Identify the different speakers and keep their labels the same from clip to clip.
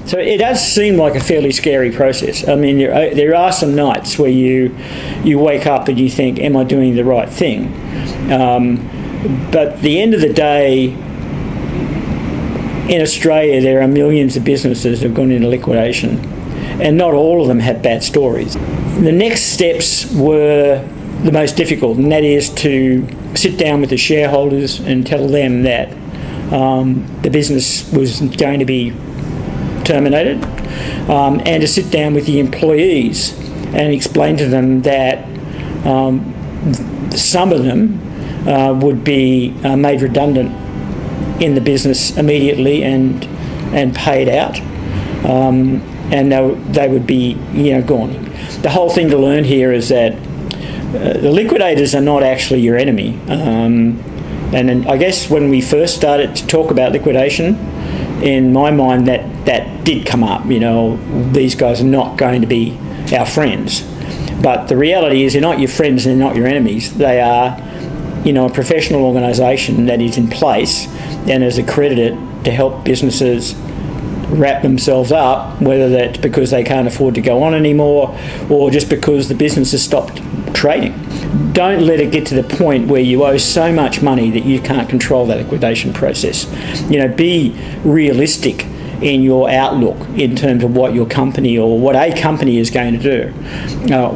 Speaker 1: So it does seem like a fairly scary process. I mean, there are some nights where you wake up and you think, am I doing the right thing? But at the end of the day, in Australia, there are millions of businesses that have gone into liquidation, and not all of them have bad stories. The next steps were the most difficult, and that is to sit down with the shareholders and tell them that the business was going to be terminated, and to sit down with the employees and explain to them that some of them would be made redundant in the business immediately and paid out, and they would be gone. The whole thing to learn here is that the liquidators are not actually your enemy, and I guess when we first started to talk about liquidation, in my mind that did come up. These guys are not going to be our friends, but the reality is they're not your friends and they're not your enemies. They are a professional organisation that is in place and is accredited to help businesses wrap themselves up, whether that's because they can't afford to go on anymore or just because the business has stopped trading. Don't let it get to the point where you owe so much money that you can't control that liquidation process. Be realistic in your outlook in terms of what your company or what a company is going to do.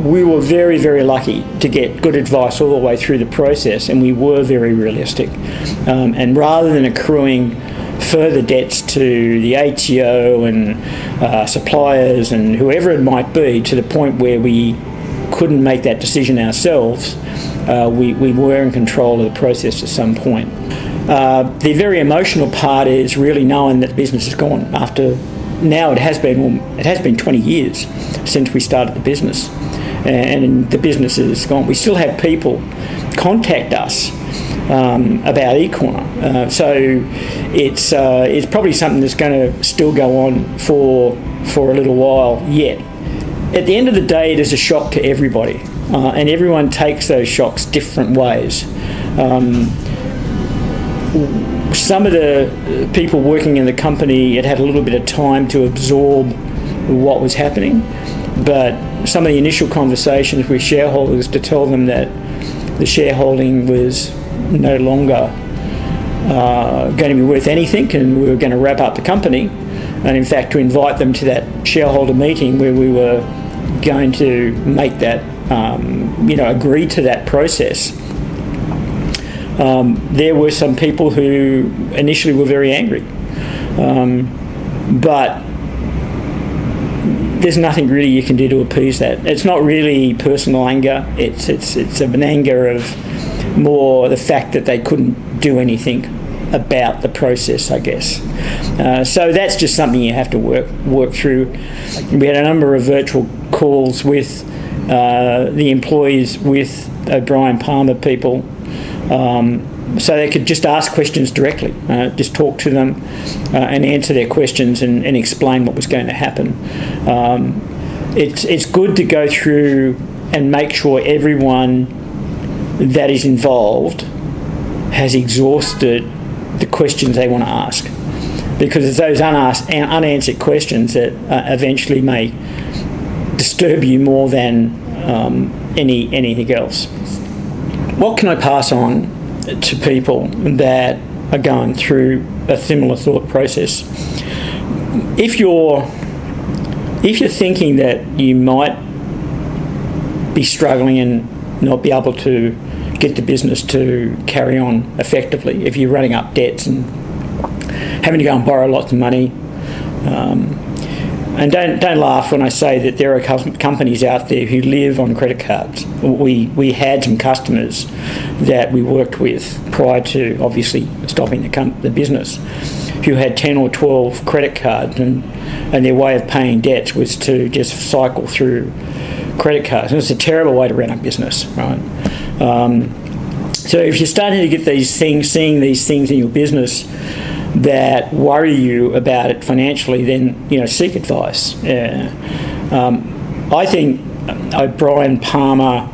Speaker 1: We were very, very lucky to get good advice all the way through the process, and we were very realistic. And rather than accruing further debts to the ATO and suppliers and whoever it might be, to the point where we couldn't make that decision ourselves, we were in control of the process at some point. The very emotional part is really knowing that the business is gone. After now, it has been 20 years since we started the business, and the business is gone. We still have people contact us about eCorner, so it's probably something that's going to still go on for a little while yet. At the end of the day, it is a shock to everybody, and everyone takes those shocks different ways. Some of the people working in the company had a little bit of time to absorb what was happening, but some of the initial conversations with shareholders to tell them that the shareholding was no longer going to be worth anything and we were going to wrap up the company, and in fact to invite them to that shareholder meeting where we were going to make that, agree to that process. There were some people who initially were very angry, but there's nothing really you can do to appease that. It's not really personal anger. It's an anger of more the fact that they couldn't do anything about the process, I guess. So that's just something you have to work through. We had a number of virtual calls with the employees, with O'Brien Palmer people, so they could just ask questions directly, just talk to them and answer their questions and explain what was going to happen. It's good to go through and make sure everyone that is involved has exhausted the questions they want to ask, because it's those unanswered questions that eventually may disturb you more than anything else. What can I pass on to people that are going through a similar thought process? If you're thinking that you might be struggling and not be able to get the business to carry on effectively, if you're running up debts and having to go and borrow lots of money, and don't laugh when I say that there are companies out there who live on credit cards. We had some customers that we worked with prior to obviously stopping the business, who had 10 or 12 credit cards, and their way of paying debts was to just cycle through credit cards. And it's a terrible way to run a business, right? So if you're starting to get these things, seeing these things in your business that worry you about it financially, then seek advice. I think O'Brien Palmer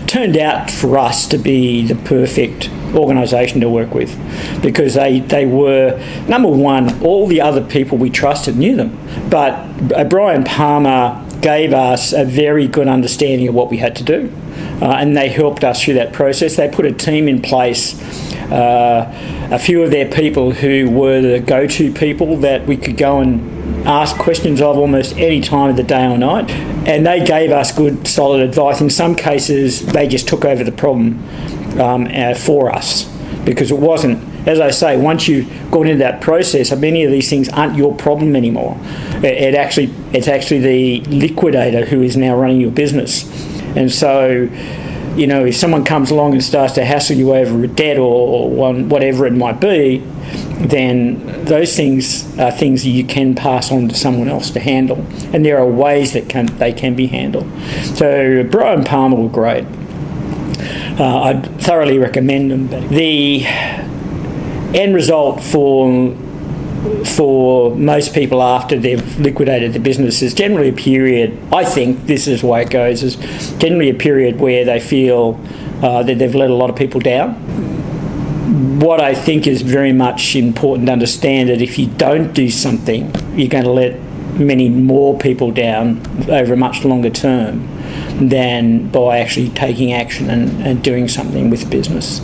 Speaker 1: turned out for us to be the perfect organisation to work with, because they were, number one, all the other people we trusted knew them. But Brian Palmer gave us a very good understanding of what we had to do, and they helped us through that process. They put a team in place, a few of their people who were the go-to people that we could go and ask questions of almost any time of the day or night, and they gave us good, solid advice. In some cases, they just took over the problem for us, because it wasn't, as I say, once you got into that process, many of these things aren't your problem anymore. It's actually the liquidator who is now running your business. And so, you know, if someone comes along and starts to hassle you over a debt or whatever it might be, then those things are things that you can pass on to someone else to handle. And there are ways that they can be handled. So Brian Palmer were great. I'd thoroughly recommend them. The end result for most people after they've liquidated the business is generally a period, I think this is the way it goes, is generally a period where they feel that they've let a lot of people down. What I think is very much important to understand that if you don't do something, you're going to let many more people down over a much longer term than by actually taking action and doing something with business.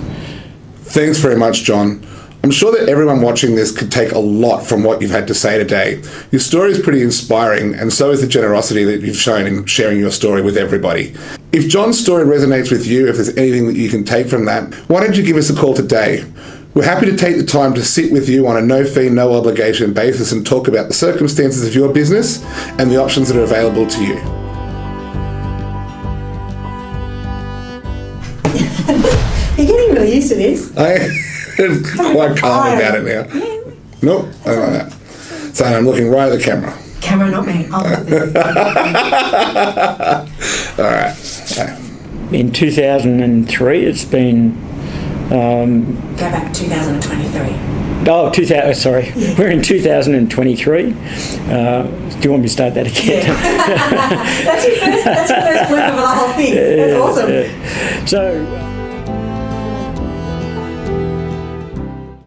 Speaker 2: Thanks very much, John. I'm sure that everyone watching this could take a lot from what you've had to say today. Your story is pretty inspiring, and so is the generosity that you've shown in sharing your story with everybody. If John's story resonates with you, if there's anything that you can take from that, why don't you give us a call today? We're happy to take the time to sit with you on a no-fee, no-obligation basis and talk about the circumstances of your business and the options that are available to you.
Speaker 3: You're getting really used to this.
Speaker 2: I'm quite calm about it now.
Speaker 3: Yeah.
Speaker 2: Nope, I don't like that. So I'm looking right at the camera.
Speaker 3: Camera, not me. I'll put this.
Speaker 2: All right.
Speaker 1: In 2003, it's been...
Speaker 3: Go back to 2023.
Speaker 1: Oh, sorry. Yeah. We're in 2023. Do you want me to start that again?
Speaker 3: Yeah. That's your first blip of the whole thing. That's awesome.
Speaker 1: So...